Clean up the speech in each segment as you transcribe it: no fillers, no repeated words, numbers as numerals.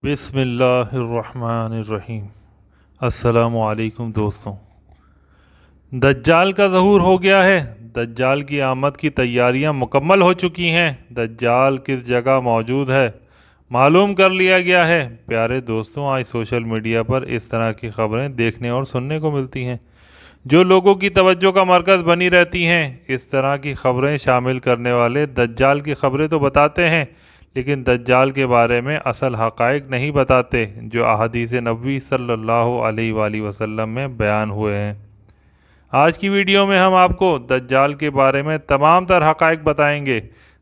بسم اللہ الرحمن الرحیم۔ السلام علیکم دوستوں، دجال کا ظہور ہو گیا ہے۔ دجال کی آمد کی تیاریاں مکمل ہو چکی ہیں۔ دجال کس جگہ موجود ہے معلوم کر لیا گیا ہے۔ پیارے دوستوں، آج سوشل میڈیا پر اس طرح کی خبریں دیکھنے اور سننے کو ملتی ہیں جو لوگوں کی توجہ کا مرکز بنی رہتی ہیں۔ اس طرح کی خبریں شامل کرنے والے دجال کی خبریں تو بتاتے ہیں، لیکن دجال کے بارے میں اصل حقائق نہیں بتاتے جو احادیث نبوی صلی اللہ علیہ وآلہ وسلم میں بیان ہوئے ہیں۔ آج کی ویڈیو میں ہم آپ کو دجال کے بارے میں تمام تر حقائق بتائیں گے۔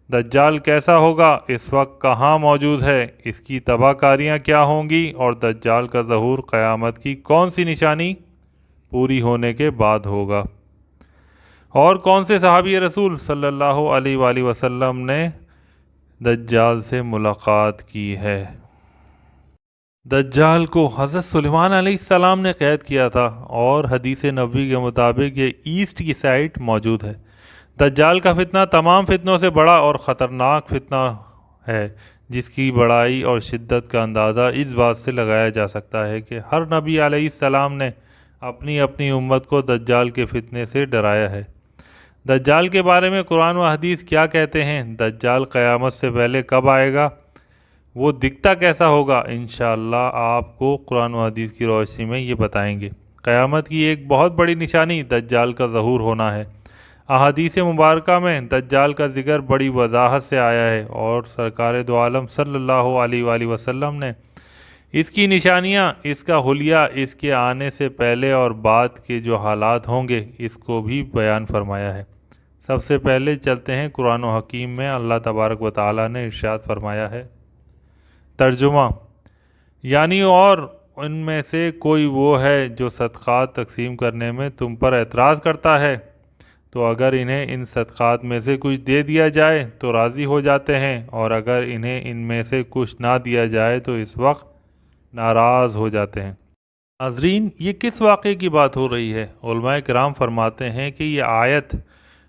دجال کیسا ہوگا، اس وقت کہاں موجود ہے، اس کی تباہ کاریاں کیا ہوں گی، اور دجال کا ظہور قیامت کی کون سی نشانی پوری ہونے کے بعد ہوگا، اور کون سے صحابی رسول صلی اللہ علیہ وآلہ وسلم نے دجال سے ملاقات کی ہے۔ دجال کو حضرت سلیمان علیہ السلام نے قید کیا تھا، اور حدیث نبوی کے مطابق یہ ایسٹ کی سائٹ موجود ہے۔ دجال کا فتنہ تمام فتنوں سے بڑا اور خطرناک فتنہ ہے، جس کی بڑائی اور شدت کا اندازہ اس بات سے لگایا جا سکتا ہے کہ ہر نبی علیہ السلام نے اپنی اپنی امت کو دجال کے فتنے سے ڈرایا ہے۔ دجال کے بارے میں قرآن و حدیث کیا کہتے ہیں؟ دجال قیامت سے پہلے کب آئے گا؟ وہ دکھتا کیسا ہوگا؟ انشاءاللہ آپ کو قرآن و حدیث کی روشنی میں یہ بتائیں گے۔ قیامت کی ایک بہت بڑی نشانی دجال کا ظہور ہونا ہے۔ احادیث مبارکہ میں دجال کا ذکر بڑی وضاحت سے آیا ہے، اور سرکار دو عالم صلی اللہ علیہ وآلہ وسلم نے اس کی نشانیاں، اس کا حلیہ، اس کے آنے سے پہلے اور بعد کے جو حالات ہوں گے، اس کو بھی بیان فرمایا ہے۔ سب سے پہلے چلتے ہیں قرآن و حکیم میں۔ اللہ تبارک و تعالیٰ نے ارشاد فرمایا ہے، ترجمہ یعنی اور ان میں سے کوئی وہ ہے جو صدقات تقسیم کرنے میں تم پر اعتراض کرتا ہے، تو اگر انہیں ان صدقات میں سے کچھ دے دیا جائے تو راضی ہو جاتے ہیں، اور اگر انہیں ان میں سے کچھ نہ دیا جائے تو اس وقت ناراض ہو جاتے ہیں۔ ناظرین، یہ کس واقعے کی بات ہو رہی ہے؟ علماء کرام فرماتے ہیں کہ یہ آیت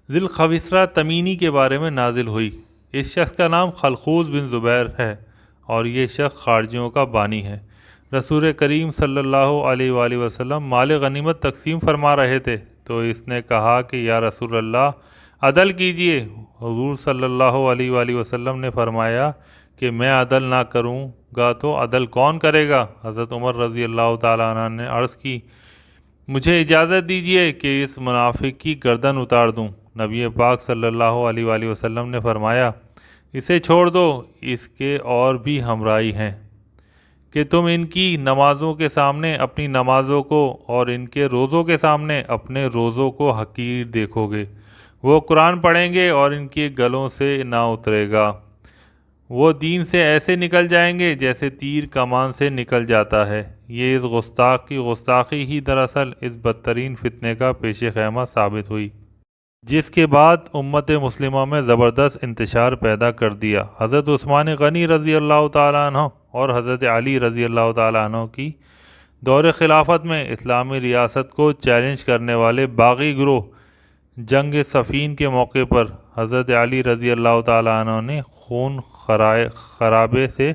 ذی الخویصرہ تمینی کے بارے میں نازل ہوئی۔ اس شخص کا نام خلخوز بن زبیر ہے، اور یہ شخص خارجیوں کا بانی ہے۔ رسول کریم صلی اللہ علیہ وآلہ وسلم مال غنیمت تقسیم فرما رہے تھے، تو اس نے کہا کہ یا رسول اللہ، عدل کیجئے۔ حضور صلی اللہ علیہ وآلہ وسلم نے فرمایا کہ میں عدل نہ کروں گا تو عدل کون کرے گا؟ حضرت عمر رضی اللہ تعالیٰ عنہ نے عرض کی، مجھے اجازت دیجئے کہ اس منافق کی گردن اتار دوں۔ نبی پاک صلی اللہ علیہ وآلہ وسلم نے فرمایا، اسے چھوڑ دو، اس کے اور بھی ہمراہی ہیں کہ تم ان کی نمازوں کے سامنے اپنی نمازوں کو، اور ان کے روزوں کے سامنے اپنے روزوں کو حقیر دیکھو گے۔ وہ قرآن پڑھیں گے اور ان کے گلوں سے نہ اترے گا۔ وہ دین سے ایسے نکل جائیں گے جیسے تیر کمان سے نکل جاتا ہے۔ یہ اس گستاخ کی گستاخی ہی دراصل اس بدترین فتنے کا پیش خیمہ ثابت ہوئی، جس کے بعد امت مسلمہ میں زبردست انتشار پیدا کر دیا۔ حضرت عثمان غنی رضی اللہ تعالیٰ عنہ اور حضرت علی رضی اللہ تعالیٰ عنہ کی دور خلافت میں اسلامی ریاست کو چیلنج کرنے والے باغی گروہ جنگ صفین کے موقع پر حضرت علی رضی اللہ تعالیٰ عنہ نے خون خرابے سے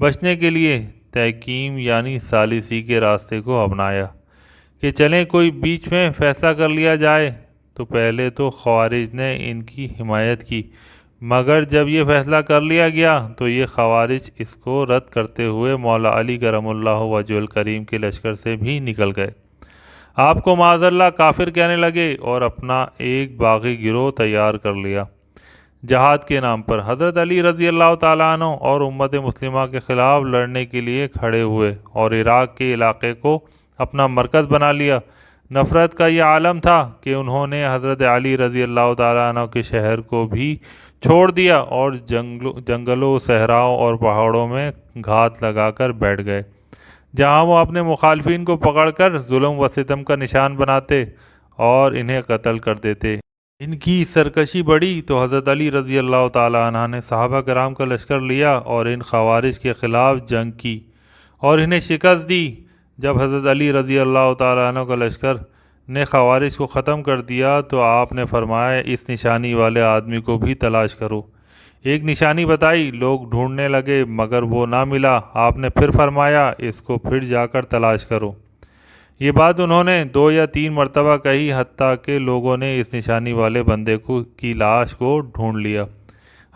بچنے کے لیے تحکیم یعنی ثالثی کے راستے کو اپنایا کہ چلیں کوئی بیچ میں فیصلہ کر لیا جائے۔ تو پہلے تو خوارج نے ان کی حمایت کی، مگر جب یہ فیصلہ کر لیا گیا تو یہ خوارج اس کو رد کرتے ہوئے مولا علی کرم اللہ وجہ الکریم کے لشکر سے بھی نکل گئے۔ آپ کو معاذ اللہ کافر کہنے لگے، اور اپنا ایک باغی گروہ تیار کر لیا۔ جہاد کے نام پر حضرت علی رضی اللہ تعالیٰ عنہ اور امت مسلمہ کے خلاف لڑنے کے لیے کھڑے ہوئے، اور عراق کے علاقے کو اپنا مرکز بنا لیا۔ نفرت کا یہ عالم تھا کہ انہوں نے حضرت علی رضی اللہ تعالیٰ عنہ کے شہر کو بھی چھوڑ دیا، اور جنگلوں، صحراؤں اور پہاڑوں میں گھات لگا کر بیٹھ گئے، جہاں وہ اپنے مخالفین کو پکڑ کر ظلم و ستم کا نشان بناتے اور انہیں قتل کر دیتے۔ ان کی سرکشی بڑھی تو حضرت علی رضی اللہ تعالیٰ عنہ نے صحابہ کرام کا لشکر لیا اور ان خوارج کے خلاف جنگ کی اور انہیں شکست دی۔ جب حضرت علی رضی اللہ تعالیٰ عنہ کا لشکر نے خوارج کو ختم کر دیا تو آپ نے فرمایا، اس نشانی والے آدمی کو بھی تلاش کرو۔ ایک نشانی بتائی، لوگ ڈھونڈنے لگے مگر وہ نہ ملا۔ آپ نے پھر فرمایا اس کو پھر جا کر تلاش کرو۔ یہ بات انہوں نے 2 یا 3 مرتبہ کہی، حتیٰ کہ لوگوں نے اس نشانی والے بندے کی لاش کو ڈھونڈ لیا۔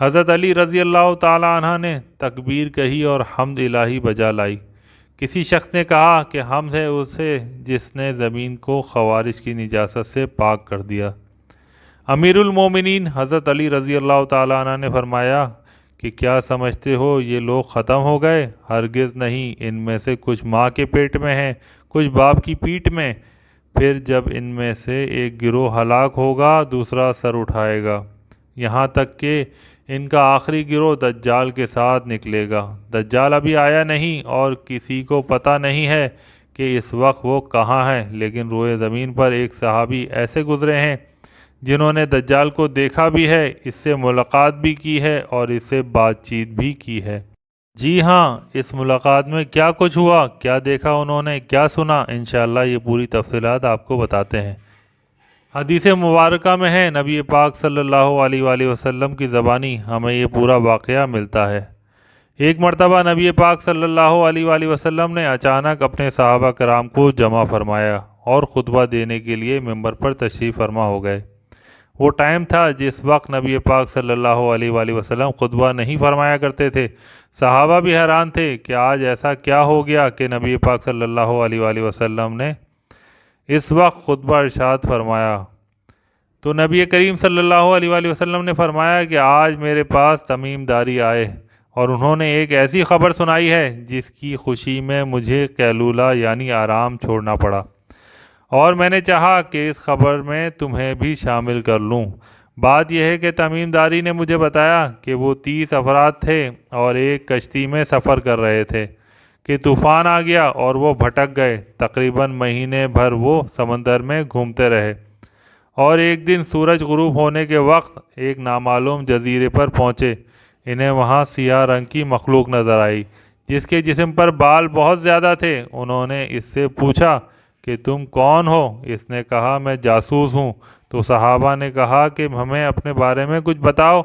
حضرت علی رضی اللہ تعالی عنہ نے تکبیر کہی اور حمد الہی بجا لائی۔ کسی شخص نے کہا کہ حمد ہے اسے جس نے زمین کو خوارج کی نجاست سے پاک کر دیا۔ امیر المومنین حضرت علی رضی اللہ تعالی عنہ نے فرمایا کہ کیا سمجھتے ہو یہ لوگ ختم ہو گئے؟ ہرگز نہیں، ان میں سے کچھ ماں کے پیٹ میں ہیں، کچھ باپ کی پیٹھ میں۔ پھر جب ان میں سے ایک گروہ ہلاک ہوگا دوسرا سر اٹھائے گا، یہاں تک کہ ان کا آخری گروہ دجال کے ساتھ نکلے گا۔ دجال ابھی آیا نہیں اور کسی کو پتہ نہیں ہے کہ اس وقت وہ کہاں ہے، لیکن روئے زمین پر ایک صحابی ایسے گزرے ہیں جنہوں نے دجال کو دیکھا بھی ہے، اس سے ملاقات بھی کی ہے اور اس سے بات چیت بھی کی ہے۔ جی ہاں، اس ملاقات میں کیا کچھ ہوا، کیا دیکھا انہوں نے، کیا سنا، انشاءاللہ یہ پوری تفصیلات آپ کو بتاتے ہیں۔ حدیث مبارکہ میں ہے، نبی پاک صلی اللہ علیہ وآلہ وسلم کی زبانی ہمیں یہ پورا واقعہ ملتا ہے۔ ایک مرتبہ نبی پاک صلی اللہ علیہ وآلہ وسلم نے اچانک اپنے صحابہ کرام کو جمع فرمایا اور خطبہ دینے کے لیے ممبر پر تشریف فرما ہو گئے۔ وہ ٹائم تھا جس وقت نبی پاک صلی اللہ علیہ وآلہ وسلم خطبہ نہیں فرمایا کرتے تھے۔ صحابہ بھی حیران تھے کہ آج ایسا کیا ہو گیا کہ نبی پاک صلی اللہ علیہ وآلہ وسلم نے اس وقت خطبہ ارشاد فرمایا۔ تو نبی کریم صلی اللہ علیہ وآلہ وسلم نے فرمایا کہ آج میرے پاس تمیم داری آئے اور انہوں نے ایک ایسی خبر سنائی ہے جس کی خوشی میں مجھے قیلولہ یعنی آرام چھوڑنا پڑا، اور میں نے چاہا کہ اس خبر میں تمہیں بھی شامل کر لوں۔ بات یہ ہے کہ تمیم داری نے مجھے بتایا کہ وہ 30 افراد تھے اور ایک کشتی میں سفر کر رہے تھے کہ طوفان آ گیا اور وہ بھٹک گئے۔ تقریباً مہینے بھر وہ سمندر میں گھومتے رہے اور ایک دن سورج غروب ہونے کے وقت ایک نامعلوم جزیرے پر پہنچے۔ انہیں وہاں سیاہ رنگ کی مخلوق نظر آئی جس کے جسم پر بال بہت زیادہ تھے۔ انہوں نے اس سے پوچھا کہ تم کون ہو؟ اس نے کہا میں جاسوس ہوں۔ تو صحابہ نے کہا کہ ہمیں اپنے بارے میں کچھ بتاؤ۔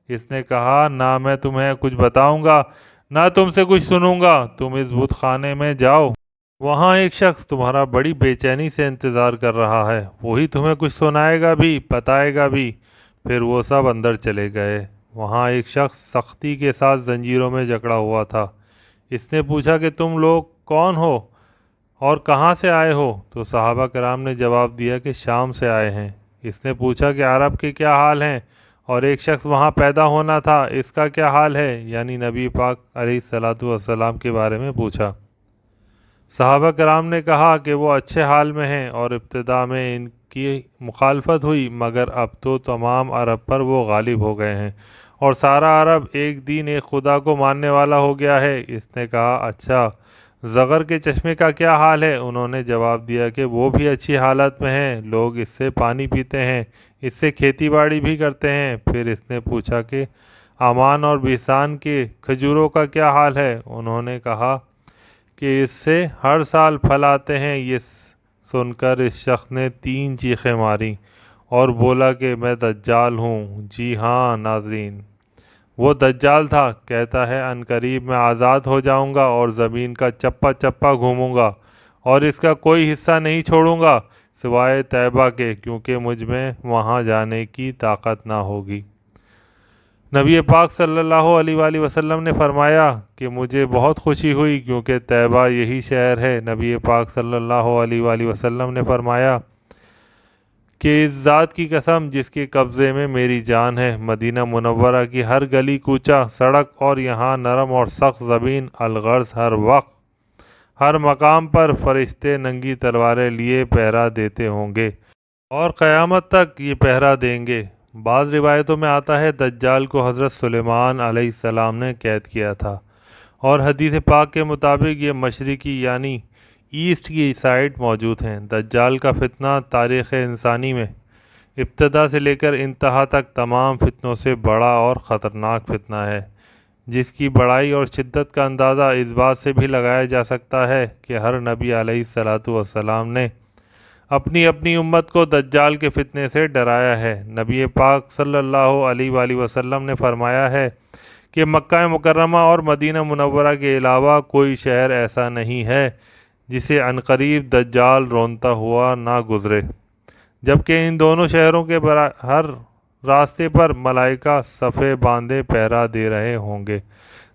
اس نے کہا نہ میں تمہیں کچھ بتاؤں گا نہ تم سے کچھ سنوں گا، تم اس بت خانے میں جاؤ، وہاں ایک شخص تمہارا بڑی بے چینی سے انتظار کر رہا ہے، وہی تمہیں کچھ سنائے گا بھی بتائے گا بھی۔ پھر وہ سب اندر چلے گئے۔ وہاں ایک شخص سختی کے ساتھ زنجیروں میں جکڑا ہوا تھا۔ اس نے پوچھا کہ تم لوگ کون ہو اور کہاں سے آئے ہو؟ تو صحابہ کرام نے جواب دیا کہ شام سے آئے ہیں۔ اس نے پوچھا کہ عرب کے کیا حال ہیں؟ اور ایک شخص وہاں پیدا ہونا تھا، اس کا کیا حال ہے؟ یعنی نبی پاک علیہ الصلوۃ والسلام کے بارے میں پوچھا۔ صحابہ کرام نے کہا کہ وہ اچھے حال میں ہیں، اور ابتدا میں ان کی مخالفت ہوئی مگر اب تو تمام عرب پر وہ غالب ہو گئے ہیں اور سارا عرب ایک دین ایک خدا کو ماننے والا ہو گیا ہے۔ اس نے کہا اچھا، زغر کے چشمے کا کیا حال ہے؟ انہوں نے جواب دیا کہ وہ بھی اچھی حالت میں ہیں، لوگ اس سے پانی پیتے ہیں، اس سے کھیتی باڑی بھی کرتے ہیں۔ پھر اس نے پوچھا کہ امان اور بیسان کے کھجوروں کا کیا حال ہے؟ انہوں نے کہا کہ اس سے ہر سال پھل آتے ہیں۔ یہ سن کر اس شخص نے 3 چیخیں ماریں اور بولا کہ میں دجال ہوں۔ جی ہاں ناظرین، وہ دجال تھا، کہتا ہے عنقریب میں آزاد ہو جاؤں گا اور زمین کا چپا چپا گھوموں گا اور اس کا کوئی حصہ نہیں چھوڑوں گا سوائے طیبہ کے، کیونکہ مجھ میں وہاں جانے کی طاقت نہ ہوگی۔ نبی پاک صلی اللہ علیہ وآلہ وسلم نے فرمایا کہ مجھے بہت خوشی ہوئی کیونکہ طیبہ یہی شہر ہے۔ نبی پاک صلی اللہ علیہ وآلہ وسلم نے فرمایا کہ اس ذات کی قسم جس کے قبضے میں میری جان ہے، مدینہ منورہ کی ہر گلی کوچہ سڑک اور یہاں نرم اور سخت زمین، الغرض ہر وقت ہر مقام پر فرشتے ننگی تلواریں لیے پہرا دیتے ہوں گے اور قیامت تک یہ پہرا دیں گے۔ بعض روایتوں میں آتا ہے دجال کو حضرت سلیمان علیہ السلام نے قید کیا تھا، اور حدیث پاک کے مطابق یہ مشرقی یعنی ایسٹ کی سائڈ موجود ہیں۔ دجال کا فتنہ تاریخ انسانی میں ابتدا سے لے کر انتہا تک تمام فتنوں سے بڑا اور خطرناک فتنہ ہے، جس کی بڑائی اور شدت کا اندازہ اس بات سے بھی لگایا جا سکتا ہے کہ ہر نبی علیہ الصلوۃ والسلام نے اپنی اپنی امت کو دجال کے فتنے سے ڈرایا ہے۔ نبی پاک صلی اللہ علیہ وآلہ وسلم نے فرمایا ہے کہ مکہ مکرمہ اور مدینہ منورہ کے علاوہ کوئی شہر ایسا نہیں ہے جسے عنقریب دجال رونتا ہوا نہ گزرے، جبکہ ان دونوں شہروں کے ہر راستے پر ملائکہ صفے باندھے پہرا دے رہے ہوں گے۔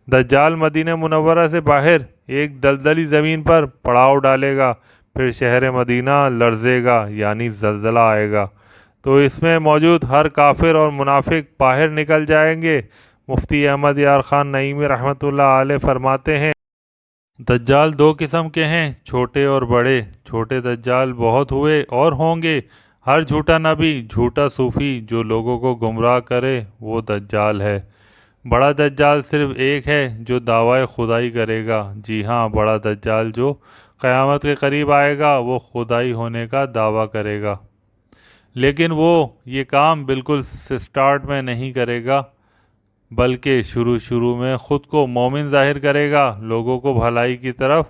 دجال مدینہ منورہ سے باہر ایک دلدلی زمین پر پڑاؤ ڈالے گا، پھر شہر مدینہ لرزے گا یعنی زلزلہ آئے گا، تو اس میں موجود ہر کافر اور منافق باہر نکل جائیں گے۔ مفتی احمد یار خان نعیمی رحمۃ اللہ علیہ فرماتے ہیں، دجال دو قسم کے ہیں، چھوٹے اور بڑے۔ چھوٹے دجال بہت ہوئے اور ہوں گے۔ ہر جھوٹا نبی، جھوٹا صوفی جو لوگوں کو گمراہ کرے وہ دجال ہے۔ بڑا دجال صرف ایک ہے جو دعوی خدائی کرے گا۔ جی ہاں، بڑا دجال جو قیامت کے قریب آئے گا وہ خدائی ہونے کا دعویٰ کرے گا، لیکن وہ یہ کام بالکل سٹارٹ میں نہیں کرے گا، بلکہ شروع میں خود کو مومن ظاہر کرے گا، لوگوں کو بھلائی کی طرف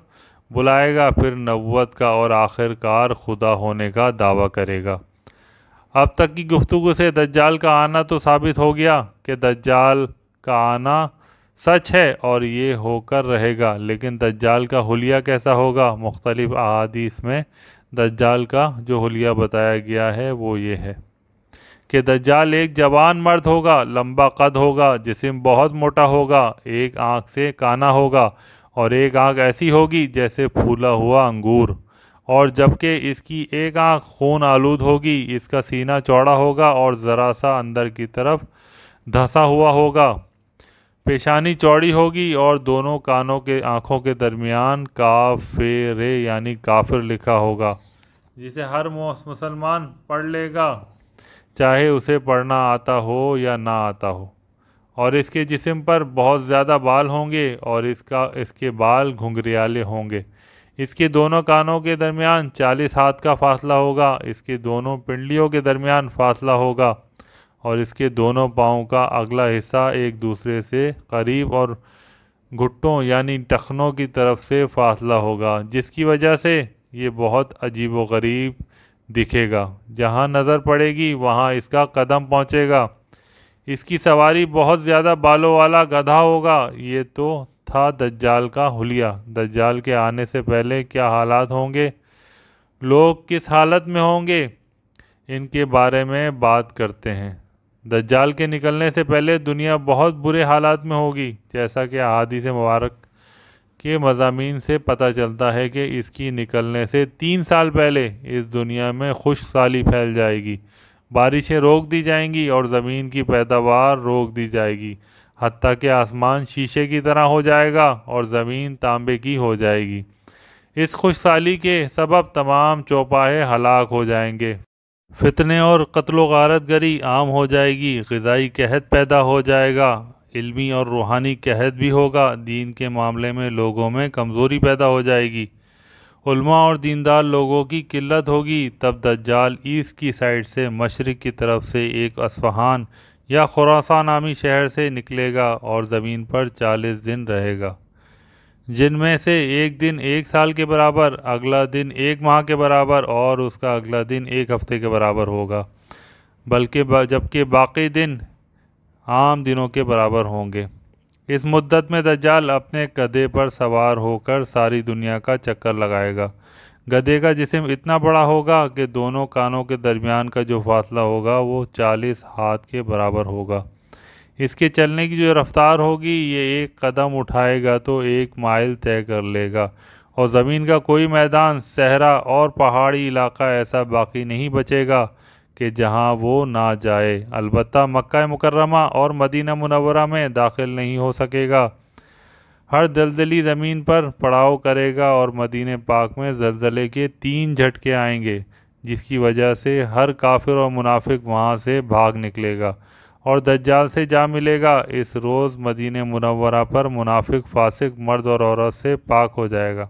بلائے گا، پھر نبوت کا اور آخر کار خدا ہونے کا دعویٰ کرے گا۔ اب تک کی گفتگو سے دجال کا آنا تو ثابت ہو گیا کہ دجال کا آنا سچ ہے اور یہ ہو کر رہے گا، لیکن دجال کا حلیہ کیسا ہوگا؟ مختلف احادیث میں دجال کا جو حلیہ بتایا گیا ہے وہ یہ ہے کہ دجال ایک جوان مرد ہوگا، لمبا قد ہوگا، جسم بہت موٹا ہوگا، ایک آنکھ سے کانا ہوگا اور ایک آنکھ ایسی ہوگی جیسے پھولا ہوا انگور، اور جبکہ اس کی ایک آنکھ خون آلود ہوگی، اس کا سینہ چوڑا ہوگا اور ذرا سا اندر کی طرف دھسا ہوا ہوگا، پیشانی چوڑی ہوگی اور دونوں کانوں کے آنکھوں کے درمیان کافر یعنی کافر لکھا ہوگا، جسے ہر مسلمان پڑھ لے گا چاہے اسے پڑھنا آتا ہو یا نہ آتا ہو، اور اس کے جسم پر بہت زیادہ بال ہوں گے اور اس کے بال گھنگریالے ہوں گے، اس کے دونوں کانوں کے درمیان 40 ہاتھ کا فاصلہ ہوگا، اس کے دونوں پنڈلیوں کے درمیان فاصلہ ہوگا اور اس کے دونوں پاؤں کا اگلا حصہ ایک دوسرے سے قریب اور گھٹوں یعنی ٹخنوں کی طرف سے فاصلہ ہوگا، جس کی وجہ سے یہ بہت عجیب و غریب دکھے گا، جہاں نظر پڑے گی وہاں اس کا قدم پہنچے گا۔ اس کی سواری بہت زیادہ بالوں والا گدھا ہوگا۔ یہ تو تھا دجال کا حلیہ۔ دجال کے آنے سے پہلے کیا حالات ہوں گے، لوگ کس حالت میں ہوں گے، ان کے بارے میں بات کرتے ہیں۔ دجال کے نکلنے سے پہلے دنیا بہت برے حالات میں ہوگی، جیسا کہ احادیث مبارک کے مضامین سے پتہ چلتا ہے کہ اس کی نکلنے سے 3 سال پہلے اس دنیا میں خشک سالی پھیل جائے گی، بارشیں روک دی جائیں گی اور زمین کی پیداوار روک دی جائے گی، حتیٰ کہ آسمان شیشے کی طرح ہو جائے گا اور زمین تانبے کی ہو جائے گی۔ اس خشک سالی کے سبب تمام چوپائے ہلاک ہو جائیں گے، فتنے اور قتل و غارت گری عام ہو جائے گی، غذائی قحط پیدا ہو جائے گا، علمی اور روحانی قحط بھی ہوگا، دین کے معاملے میں لوگوں میں کمزوری پیدا ہو جائے گی، علماء اور دیندار لوگوں کی قلت ہوگی۔ تب دجال ایسٹ کی سائڈ سے مشرق کی طرف سے ایک اصفہان یا خراسان نامی شہر سے نکلے گا اور زمین پر 40 دن رہے گا، جن میں سے ایک دن 1 سال کے برابر، اگلا دن 1 ماہ کے برابر اور اس کا اگلا دن 1 ہفتے کے برابر ہوگا، جبکہ باقی دن عام دنوں کے برابر ہوں گے۔ اس مدت میں دجال اپنے گدھے پر سوار ہو کر ساری دنیا کا چکر لگائے گا۔ گدھے کا جسم اتنا بڑا ہوگا کہ دونوں کانوں کے درمیان کا جو فاصلہ ہوگا وہ 40 ہاتھ کے برابر ہوگا۔ اس کے چلنے کی جو رفتار ہوگی، یہ 1 قدم اٹھائے گا تو 1 مائل طے کر لے گا، اور زمین کا کوئی میدان، صحرا اور پہاڑی علاقہ ایسا باقی نہیں بچے گا کہ جہاں وہ نہ جائے۔ البتہ مکہ مکرمہ اور مدینہ منورہ میں داخل نہیں ہو سکے گا، ہر دلدلی زمین پر پڑاؤ کرے گا، اور مدینہ پاک میں زلزلے کے 3 جھٹکے آئیں گے، جس کی وجہ سے ہر کافر اور منافق وہاں سے بھاگ نکلے گا اور دجال سے جا ملے گا۔ اس روز مدینہ منورہ پر منافق فاسق مرد اور عورت سے پاک ہو جائے گا،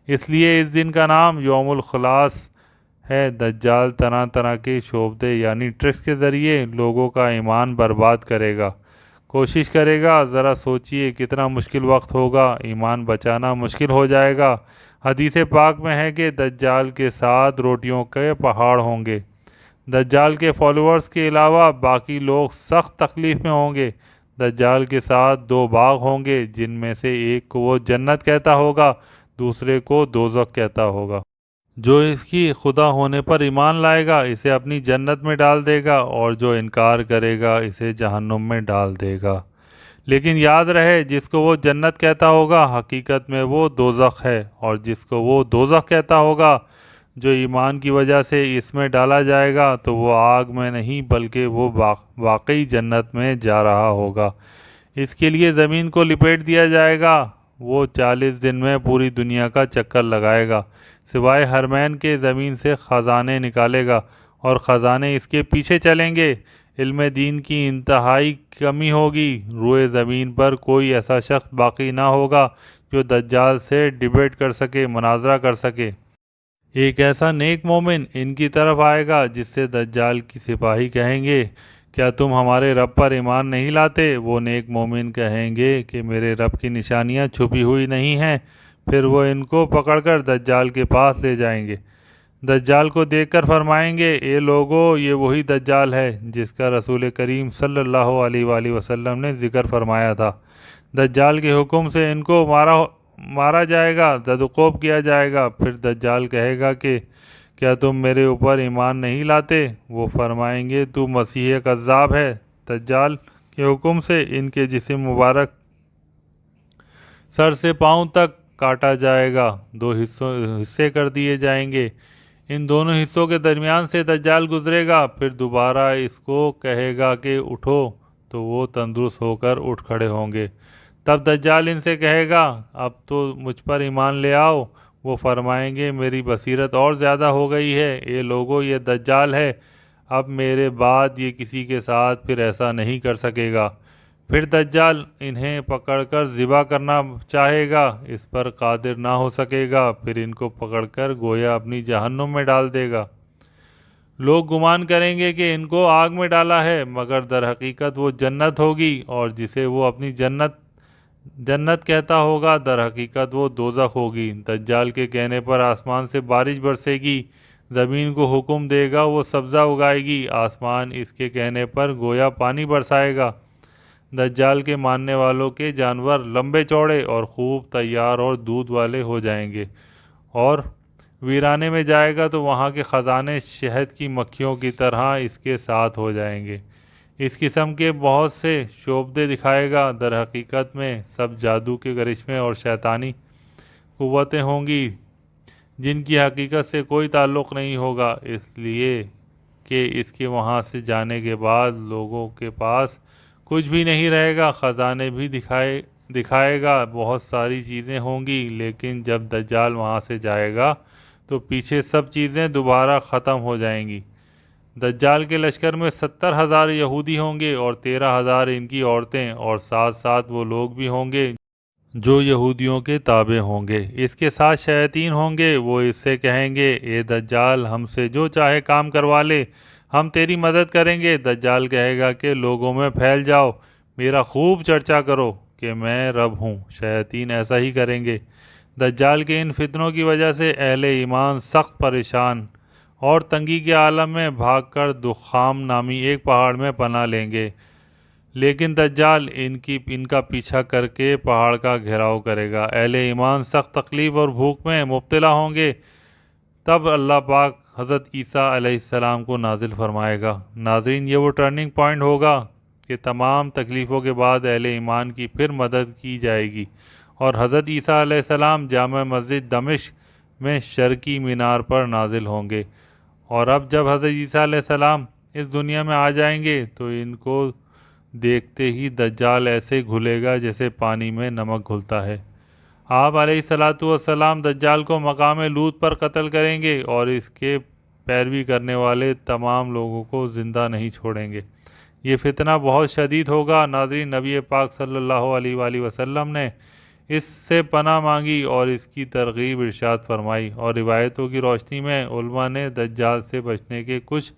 اس لیے اس دن کا نام یوم الخلاص ہے۔ دجال طرح طرح کے شعبدے یعنی ٹرکس کے ذریعے لوگوں کا ایمان برباد کرے گا۔ کوشش کرے گا، ذرا سوچئے کتنا مشکل وقت ہوگا، ایمان بچانا مشکل ہو جائے گا۔ حدیث پاک میں ہے کہ دجال کے ساتھ روٹیوں کے پہاڑ ہوں گے۔ دجال کے فالوورز کے علاوہ باقی لوگ سخت تکلیف میں ہوں گے۔ دجال کے ساتھ 2 باغ ہوں گے، جن میں سے ایک کو وہ جنت کہتا ہوگا، دوسرے کو دوزخ کہتا ہوگا۔ جو اس کی خدا ہونے پر ایمان لائے گا اسے اپنی جنت میں ڈال دے گا، اور جو انکار کرے گا اسے جہنم میں ڈال دے گا۔ لیکن یاد رہے، جس کو وہ جنت کہتا ہوگا حقیقت میں وہ دوزخ ہے، اور جس کو وہ دوزخ کہتا ہوگا جو ایمان کی وجہ سے اس میں ڈالا جائے گا تو وہ آگ میں نہیں بلکہ وہ واقعی جنت میں جا رہا ہوگا۔ اس کے لیے زمین کو لپیٹ دیا جائے گا، وہ 40 دن میں پوری دنیا کا چکر لگائے گا، سوائے حرمین کے زمین سے خزانے نکالے گا، اور خزانے اس کے پیچھے چلیں گے۔ علم دین کی انتہائی کمی ہوگی، روئے زمین پر کوئی ایسا شخص باقی نہ ہوگا جو دجال سے ڈیبیٹ کر سکے، مناظرہ کر سکے۔ ایک ایسا نیک مومن ان کی طرف آئے گا جس سے دجال کی سپاہی کہیں گے، کیا تم ہمارے رب پر ایمان نہیں لاتے؟ وہ نیک مومن کہیں گے کہ میرے رب کی نشانیاں چھپی ہوئی نہیں ہیں۔ پھر وہ ان کو پکڑ کر دجال کے پاس لے جائیں گے۔ دجال کو دیکھ کر فرمائیں گے، اے لوگو، یہ وہی دجال ہے جس کا رسول کریم صلی اللہ علیہ وآلہ وسلم نے ذکر فرمایا تھا۔ دجال کے حکم سے ان کو مارا جائے گا، زدوکوب کیا جائے گا۔ پھر دجال کہے گا کہ کیا تم میرے اوپر ایمان نہیں لاتے؟ وہ فرمائیں گے، تو مسیح کذاب ہے۔ دجال کے حکم سے ان کے جسم مبارک سر سے پاؤں تک کاٹا جائے گا، 2 حصے کر دیے جائیں گے۔ ان دونوں حصوں کے درمیان سے دجال گزرے گا، پھر دوبارہ اس کو کہے گا کہ اٹھو، تو وہ تندرست ہو کر اٹھ کھڑے ہوں گے۔ تب دجال ان سے کہے گا، اب تو مجھ پر ایمان لے آؤ۔ وہ فرمائیں گے، میری بصیرت اور زیادہ ہو گئی ہے، اے لوگو، یہ دجال ہے، اب میرے بعد یہ کسی کے ساتھ پھر ایسا نہیں کر سکے گا۔ پھر دجال انہیں پکڑ کر ذبح کرنا چاہے گا، اس پر قادر نہ ہو سکے گا، پھر ان کو پکڑ کر گویا اپنی جہنم میں ڈال دے گا۔ لوگ گمان کریں گے کہ ان کو آگ میں ڈالا ہے، مگر در حقیقت وہ جنت ہوگی، اور جسے وہ اپنی جنت کہتا ہوگا در حقیقت وہ دوزخ ہوگی۔ دجال کے کہنے پر آسمان سے بارش برسے گی، زمین کو حکم دے گا وہ سبزہ اگائے گی، آسمان اس کے کہنے پر گویا پانی برسائے گا۔ دجال کے ماننے والوں کے جانور لمبے چوڑے اور خوب تیار اور دودھ والے ہو جائیں گے، اور ویرانے میں جائے گا تو وہاں کے خزانے شہد کی مکھیوں کی طرح اس کے ساتھ ہو جائیں گے۔ اس قسم کے بہت سے شعبدے دکھائے گا، در حقیقت میں سب جادو کے کرشمے اور شیطانی قوتیں ہوں گی جن کی حقیقت سے کوئی تعلق نہیں ہوگا، اس لیے کہ اس کے وہاں سے جانے کے بعد لوگوں کے پاس کچھ بھی نہیں رہے گا۔ خزانے بھی دکھائے گا، بہت ساری چیزیں ہوں گی، لیکن جب دجال وہاں سے جائے گا تو پیچھے سب چیزیں دوبارہ ختم ہو جائیں گی۔ دجال کے لشکر میں 70,000 یہودی ہوں گے، اور 13,000 ان کی عورتیں، اور ساتھ ساتھ وہ لوگ بھی ہوں گے جو یہودیوں کے تابع ہوں گے۔ اس کے ساتھ شیاطین ہوں گے، وہ اس سے کہیں گے، اے دجال، ہم سے جو چاہے کام کروا لے، ہم تیری مدد کریں گے۔ دجال کہے گا کہ لوگوں میں پھیل جاؤ، میرا خوب چرچا کرو کہ میں رب ہوں۔ شیاطین ایسا ہی کریں گے۔ دجال کے ان فتنوں کی وجہ سے اہل ایمان سخت پریشان اور تنگی کے عالم میں بھاگ کر دخام نامی ایک پہاڑ میں پناہ لیں گے، لیکن دجال ان کا پیچھا کر کے پہاڑ کا گھیراؤ کرے گا۔ اہل ایمان سخت تکلیف اور بھوک میں مبتلا ہوں گے۔ تب اللہ پاک حضرت عیسیٰ علیہ السلام کو نازل فرمائے گا۔ ناظرین، یہ وہ ٹرننگ پوائنٹ ہوگا کہ تمام تکلیفوں کے بعد اہل ایمان کی پھر مدد کی جائے گی، اور حضرت عیسیٰ علیہ السلام جامع مسجد دمشق میں شرقی مینار پر نازل ہوں گے۔ اور اب جب حضرت عیسیٰ علیہ السلام اس دنیا میں آ جائیں گے تو ان کو دیکھتے ہی دجال ایسے گھلے گا جیسے پانی میں نمک گھلتا ہے۔ آپ علیہ السلام دجال کو مقام لوط پر قتل کریں گے، اور اس کے پیروی کرنے والے تمام لوگوں کو زندہ نہیں چھوڑیں گے۔ یہ فتنہ بہت شدید ہوگا۔ ناظرین، نبی پاک صلی اللہ علیہ وآلہ وسلم نے اس سے پناہ مانگی اور اس کی ترغیب ارشاد فرمائی، اور روایتوں کی روشنی میں علماء نے دجال سے بچنے کے کچھ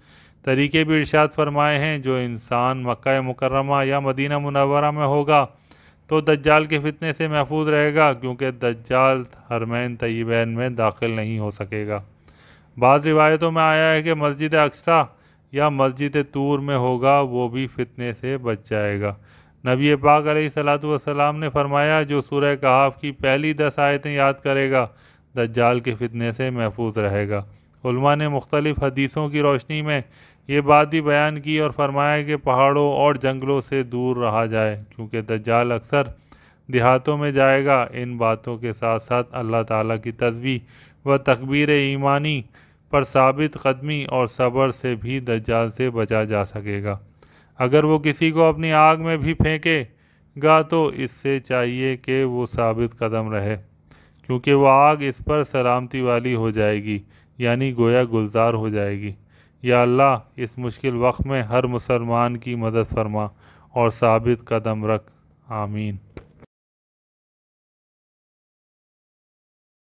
طریقے بھی ارشاد فرمائے ہیں۔ جو انسان مکہ مکرمہ یا مدینہ منورہ میں ہوگا تو دجال کے فتنے سے محفوظ رہے گا، کیونکہ دجال حرمین طیبین میں داخل نہیں ہو سکے گا۔ بعض روایتوں میں آیا ہے کہ مسجد اقصیٰ یا مسجد طور میں ہوگا، وہ بھی فتنے سے بچ جائے گا۔ نبی پاک علیہ السلام نے فرمایا، جو سورہ کہف کی پہلی 10 آیتیں یاد کرے گا دجال کے فتنے سے محفوظ رہے گا۔ علماء نے مختلف حدیثوں کی روشنی میں یہ بات بھی بیان کی اور فرمایا کہ پہاڑوں اور جنگلوں سے دور رہا جائے، کیونکہ دجال اکثر دیہاتوں میں جائے گا۔ ان باتوں کے ساتھ ساتھ اللہ تعالیٰ کی تسبیح و تکبیر ایمانی پر ثابت قدمی اور صبر سے بھی دجال سے بچا جا سکے گا۔ اگر وہ کسی کو اپنی آگ میں بھی پھینکے گا تو اس سے چاہیے کہ وہ ثابت قدم رہے، کیونکہ وہ آگ اس پر سلامتی والی ہو جائے گی، یعنی گویا گلزار ہو جائے گی۔ یا اللہ اس مشکل وقت میں ہر مسلمان کی مدد فرما اور ثابت قدم رکھ، آمین۔